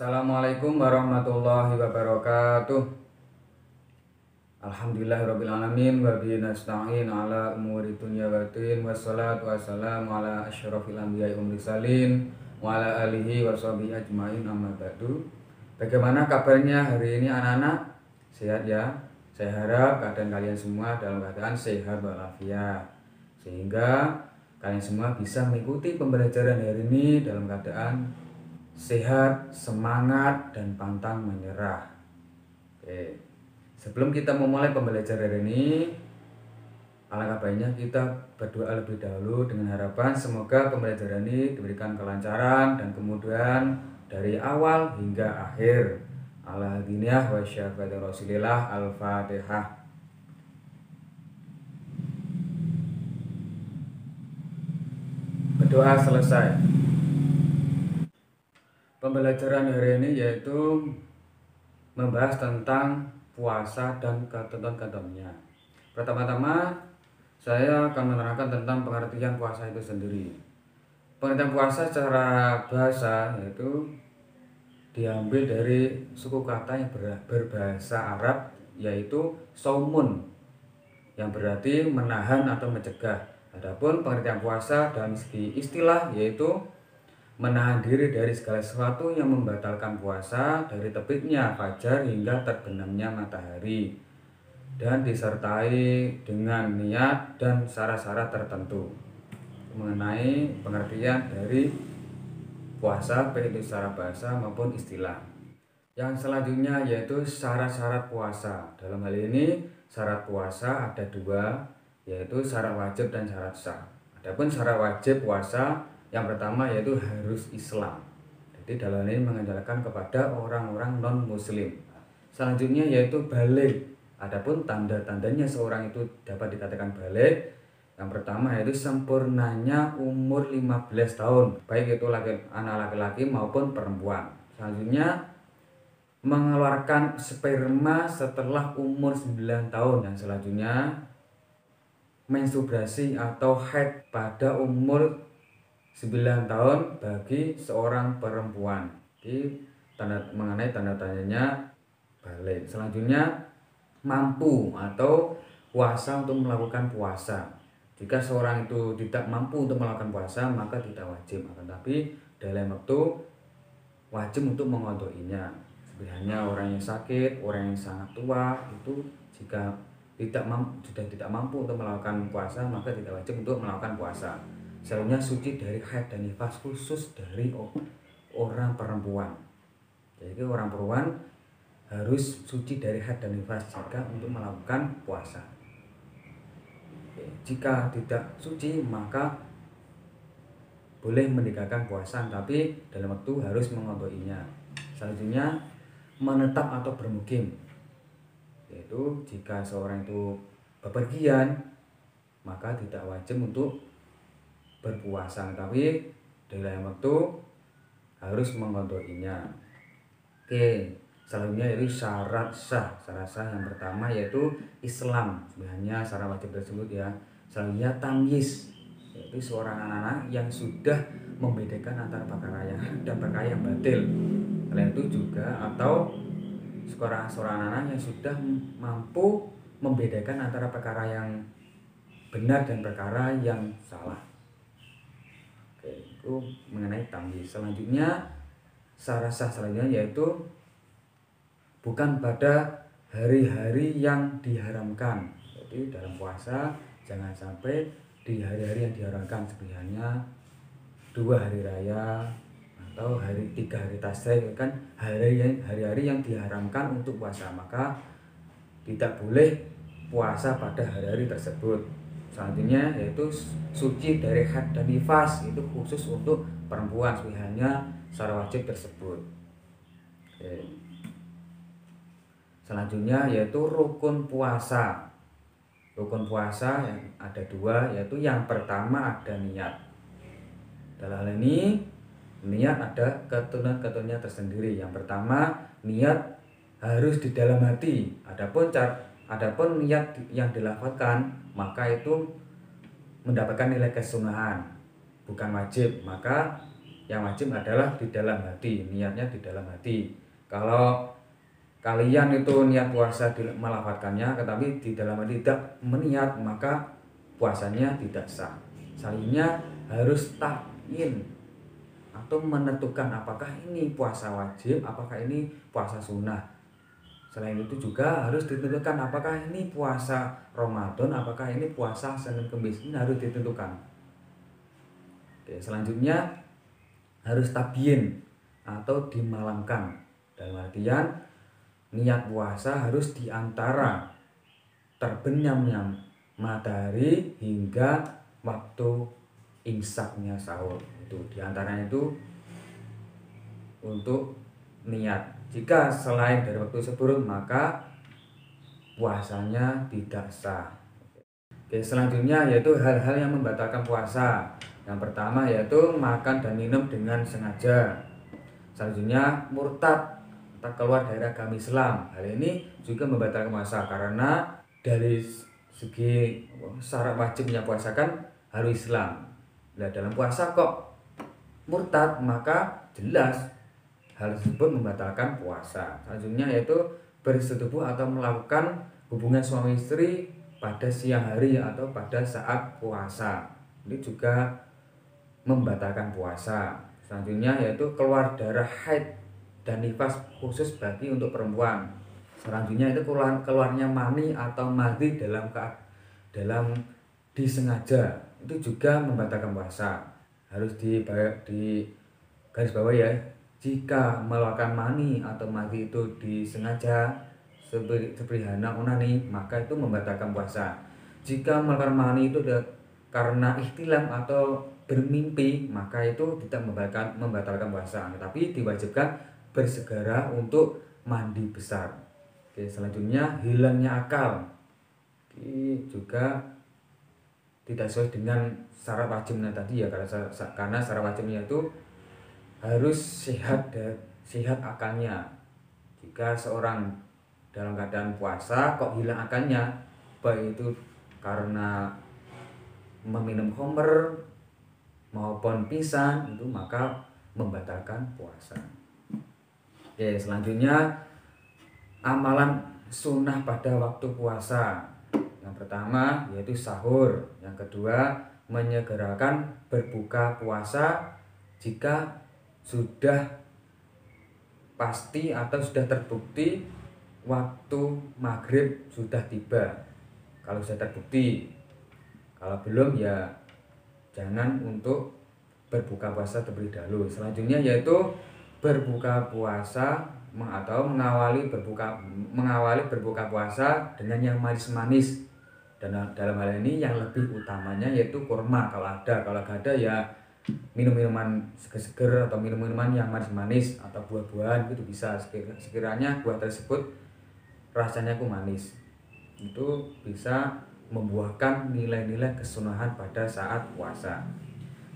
Assalamualaikum warahmatullahi wabarakatuh. Alhamdulillahirrabbilalamin. Wa bihi nasta'in ala umuri dunya wa din. Wassalatu wassalamu ala asyrafil anbiya'i wal mursalin wa ala alihi wa sahbihi ajmain, amma ba'du. Bagaimana kabarnya hari ini anak-anak? Sehat ya? Saya harap keadaan kalian semua dalam keadaan sehat walafiat, sehingga kalian semua bisa mengikuti pembelajaran hari ini dalam keadaan sehat, semangat, dan pantang menyerah. Oke. Sebelum kita memulai pembelajaran hari ini, alangkah baiknya kita berdoa lebih dahulu dengan harapan semoga pembelajaran ini diberikan kelancaran dan kemudahan dari awal hingga akhir. Ala hadiniyah wa syafati Rasulillah. Al-Fatihah. Berdoa selesai. Pembelajaran hari ini yaitu membahas tentang puasa dan ketentuan-ketentuannya. Pertama-tama saya akan menerangkan tentang pengertian puasa itu sendiri. Pengertian puasa secara bahasa yaitu diambil dari suku kata yang berbahasa Arab, yaitu saumun, yang berarti menahan atau mencegah. Adapun pengertian puasa dalam segi istilah yaitu menahan diri dari segala sesuatu yang membatalkan puasa dari terbitnya fajar hingga terbenamnya matahari, dan disertai dengan niat dan syarat-syarat tertentu. Mengenai pengertian dari puasa baik itu secara bahasa maupun istilah. Yang selanjutnya yaitu syarat-syarat puasa. Dalam hal ini syarat puasa ada dua, yaitu syarat wajib dan syarat sah. Adapun syarat wajib puasa yang pertama yaitu harus Islam. Jadi dalam ini mengandalkan kepada orang-orang non-muslim. Selanjutnya yaitu balik. Adapun tanda-tandanya seorang itu dapat dikatakan balik, yang pertama yaitu sempurnanya umur 15 tahun, baik itu anak laki-laki maupun perempuan. Selanjutnya mengeluarkan sperma setelah umur 9 tahun. Dan selanjutnya menstruasi atau haid pada umur 9 tahun bagi seorang perempuan. Jadi mengenai tanda-tandanya balik. Selanjutnya mampu atau puasa untuk melakukan puasa. Jika seorang itu tidak mampu untuk melakukan puasa maka tidak wajib, akan tapi dalam waktu wajib untuk mengodoinya. Sebenarnya orang yang sakit, orang yang sangat tua itu jika sudah tidak mampu untuk melakukan puasa maka tidak wajib untuk melakukan puasa. Selanjutnya suci dari haid dan nifas khusus dari orang perempuan. Jadi orang perempuan harus suci dari haid dan nifas jika untuk melakukan puasa. Jika tidak suci maka boleh meninggalkan puasa, tapi dalam waktu harus mengodoinya. Selanjutnya menetap atau bermukim, yaitu jika seorang itu bepergian maka tidak wajib untuk berpuasa, tapi dalam waktu harus mengodoinya. Oke, selanjutnya yaitu syarat sah. Syarat sah yang pertama yaitu Islam, sebenarnya syarat wajib tersebut ya. Selanjutnya tamyiz, yaitu seorang anak-anak yang sudah membedakan antara perkara yang hak dan perkara yang batil. Selain itu juga atau seorang anak yang sudah mampu membedakan antara perkara yang benar dan perkara yang salah. Oke, itu mengenai tamyiz. Selanjutnya syarat sah selanjutnya yaitu bukan pada hari-hari yang diharamkan. Jadi dalam puasa jangan sampai di hari-hari yang diharamkan, sebenarnya 2 hari raya atau 3 hari tasyrik, kan hari-hari yang diharamkan untuk puasa, maka tidak boleh puasa pada hari-hari tersebut. Selanjutnya yaitu suci dari haid dan nifas, itu khusus untuk perempuan, sebenarnya syarat wajib tersebut. Oke. Selanjutnya yaitu rukun puasa. Rukun puasa yang ada 2, yaitu yang pertama ada niat. Dalam hal ini niat ada ketentuan-ketentuannya tersendiri. Yang pertama niat harus di dalam hati. Adapun niat yang dilafalkan maka itu mendapatkan nilai kesunahan, bukan wajib. Maka Yang wajib adalah di dalam hati, niatnya di dalam hati. Kalau kalian itu niat puasa melafalkannya tetapi di dalam hati tidak meniat, maka puasanya tidak sah. Selanjutnya harus tayin atau menentukan apakah ini puasa wajib, apakah ini puasa sunnah. Selain itu juga harus ditentukan apakah ini puasa Ramadan, apakah ini puasa Senin Kemis. Ini harus ditentukan. Oke, selanjutnya harus tabyin atau dimalamkan. Dalam artian niat puasa harus diantara terbenamnya matahari hingga waktu imsaknya sahur. Itu diantaranya itu untuk niat. Jika selain dari waktu tersebut maka puasanya tidak sah. Oke, selanjutnya yaitu hal-hal yang membatalkan puasa. Yang pertama yaitu makan dan minum dengan sengaja. Selanjutnya murtad atau keluar dari agama Islam. Hal ini juga membatalkan puasa karena dari segi syarat wajibnya puasa kan harus Islam. Nah, dalam puasa kok murtad, maka jelas hal tersebut membatalkan puasa. Selanjutnya yaitu bersetubuh atau melakukan hubungan suami istri pada siang hari atau pada saat puasa. Ini juga membatalkan puasa. Selanjutnya yaitu keluar darah haid dan nifas khusus bagi untuk perempuan. Selanjutnya itu keluarnya mani atau madhi dalam disengaja. Itu juga membatalkan puasa. Harus di garis bawah ya. Jika melakukan mani atau madhi itu disengaja seperti hendak onani, maka itu membatalkan puasa. Jika melakukan mani itu karena ihtilam atau bermimpi, maka itu tidak membatalkan puasa, tetapi diwajibkan bersegera untuk mandi besar. Oke, selanjutnya hilangnya akal. Ini juga tidak sesuai dengan syarat wajibnya tadi ya, karena syarat wajibnya itu harus sehat akalnya. Jika seorang dalam keadaan puasa kok hilang akalnya, baik itu karena meminum khamr maupun pingsan, itu maka membatalkan puasa. Oke, selanjutnya amalan sunnah pada waktu puasa. Yang pertama yaitu sahur. Yang kedua menyegerakan berbuka puasa jika sudah pasti atau sudah terbukti waktu maghrib sudah tiba. Kalau sudah terbukti, kalau belum ya jangan untuk berbuka puasa terlebih dahulu. Selanjutnya yaitu berbuka puasa atau mengawali berbuka puasa dengan yang manis-manis. Dan dalam hal ini yang lebih utamanya yaitu kurma kalau ada. Kalau nggak ada ya minum-minuman seger-seger atau minum-minuman yang manis-manis atau buah-buahan gitu bisa, sekiranya buah tersebut rasanya manis. Itu bisa membuahkan nilai-nilai kesunahan pada saat puasa.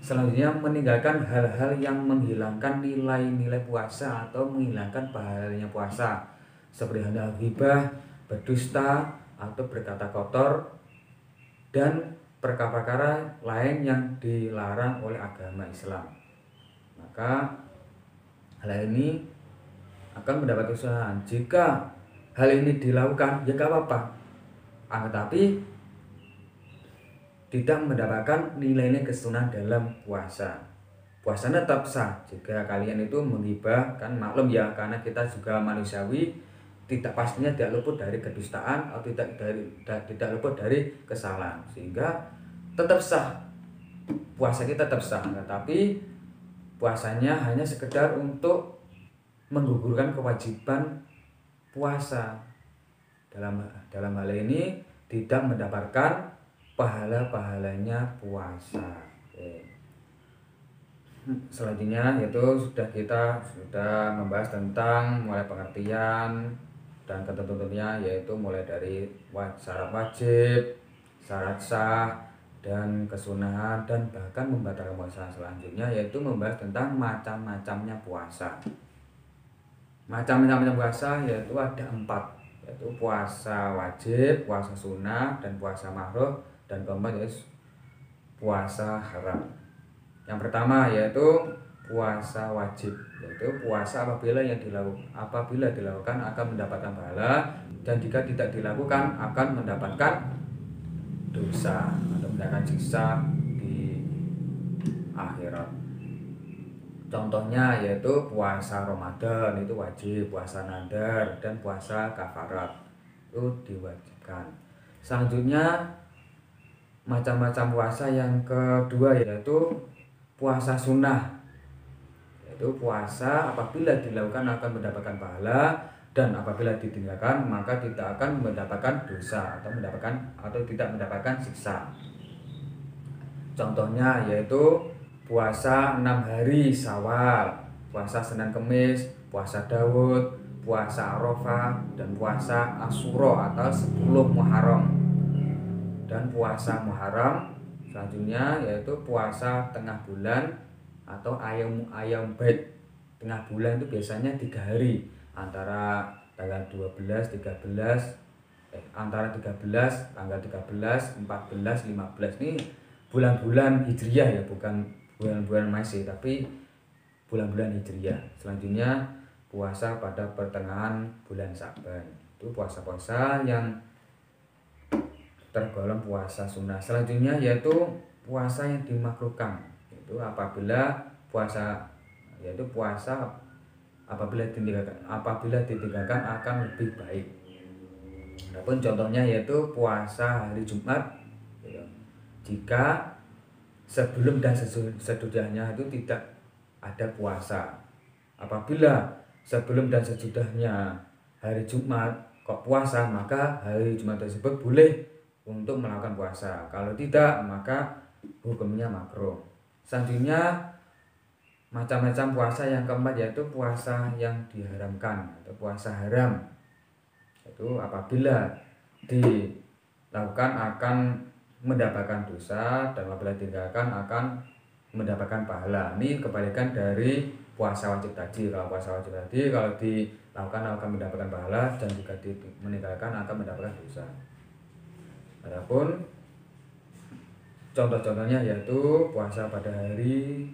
Selanjutnya meninggalkan hal-hal yang menghilangkan nilai-nilai puasa atau menghilangkan pahalanya puasa, seperti hendak ghibah, berdusta atau berkata kotor dan perkara-perkara lain yang dilarang oleh agama Islam. Maka hal ini akan mendapat kesunahan. Jika hal ini dilakukan ya gak apa-apa, tetapi tidak mendapatkan nilai-nilai kesunahan dalam puasa. Puasa tetap sah jika kalian itu menghibah, kan maklum ya, karena kita juga manusiawi, tidak pastinya tidak luput dari kedustaan atau tidak luput dari kesalahan, sehingga tetap sah, puasa kita tetap sah, tetapi puasanya hanya sekedar untuk menggugurkan kewajiban puasa. Dalam hal ini tidak mendapatkan pahalanya puasa. Oke. Selanjutnya yaitu kita sudah membahas tentang mulai pengertian dan ketentuannya, yaitu mulai dari syarat wajib, syarat sah, dan kesunahan, dan bahkan membatalkan puasa. Selanjutnya yaitu membahas tentang macam-macamnya puasa. Macam-macamnya puasa yaitu ada 4, yaitu puasa wajib, puasa sunnah, dan puasa makruh, dan keempat yaitu puasa haram. Yang pertama yaitu puasa wajib, yaitu puasa apabila dilakukan akan mendapatkan pahala, dan jika tidak dilakukan akan mendapatkan dosa atau mendapatkan siksa di akhirat. Contohnya yaitu puasa Ramadan itu wajib, puasa nadar dan puasa kafarat itu diwajibkan. Selanjutnya macam-macam puasa yang kedua yaitu puasa sunnah, yaitu puasa apabila dilakukan akan mendapatkan pahala, dan apabila ditinggalkan maka tidak akan mendapatkan dosa atau tidak mendapatkan siksa. Contohnya yaitu puasa 6 hari Syawal, puasa Senin Kemis, puasa Daud, puasa Arafah, dan puasa Asyura atau 10 Muharram. Dan puasa Muharram selanjutnya yaitu puasa tengah bulan atau ayam bait. Tengah bulan itu biasanya 3 hari, antara tanggal 12, 13, antara 13, tanggal 13, 14, 15. Ini bulan-bulan Hijriah ya, bukan bulan-bulan Masehi tapi bulan-bulan Hijriah. Selanjutnya puasa pada pertengahan bulan Sa'ban. Itu puasa-puasa yang tergolong puasa sunnah. Selanjutnya yaitu puasa yang dimakruhkan, yaitu apabila apabila ditinggalkan akan lebih baik. Adapun contohnya yaitu puasa hari Jumat, ya, jika sebelum dan sesudahnya itu tidak ada puasa. Apabila sebelum dan sesudahnya hari Jumat kok puasa, maka hari Jumat tersebut boleh untuk melakukan puasa. Kalau tidak maka hukumnya makruh. Selanjutnya macam-macam puasa yang keempat yaitu puasa yang diharamkan atau puasa haram. Itu apabila dilakukan akan mendapatkan dosa, dan apabila ditinggalkan akan mendapatkan pahala. Ini kebalikan dari puasa wajib tadi. Kalau puasa wajib tadi kalau dilakukan akan mendapatkan pahala, dan jika meninggalkan akan mendapatkan dosa. Adapun contoh-contohnya yaitu puasa pada hari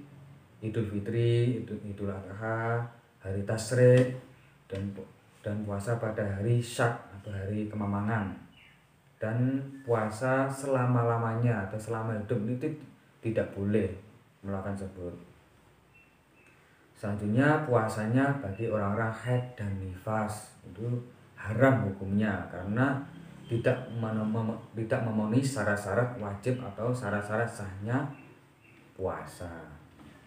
Idul Fitri, Idul Adha, hari Tasyrik, dan puasa pada hari Syak atau hari Kemamangan, dan puasa selama-lamanya atau selama hidup itu tidak boleh melakukan tersebut. Selanjutnya puasanya bagi orang-orang haid dan nifas itu haram hukumnya, karena tidak memenuhi syarat-syarat wajib atau syarat-syarat sahnya puasa.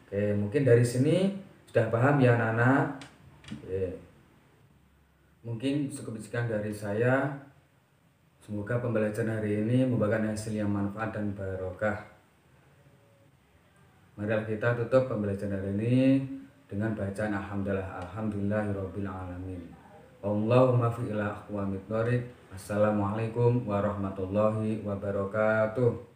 Oke, mungkin dari sini sudah paham ya anak-anak. Mungkin cukup sekian dari saya. Semoga pembelajaran hari ini membawakan hasil yang manfaat dan barokah. Mari kita tutup pembelajaran hari ini dengan bacaan Alhamdulillahirabbil alamin. Allahumma fi ila aqwamit thoriq. Assalamualaikum warahmatullahi wabarakatuh.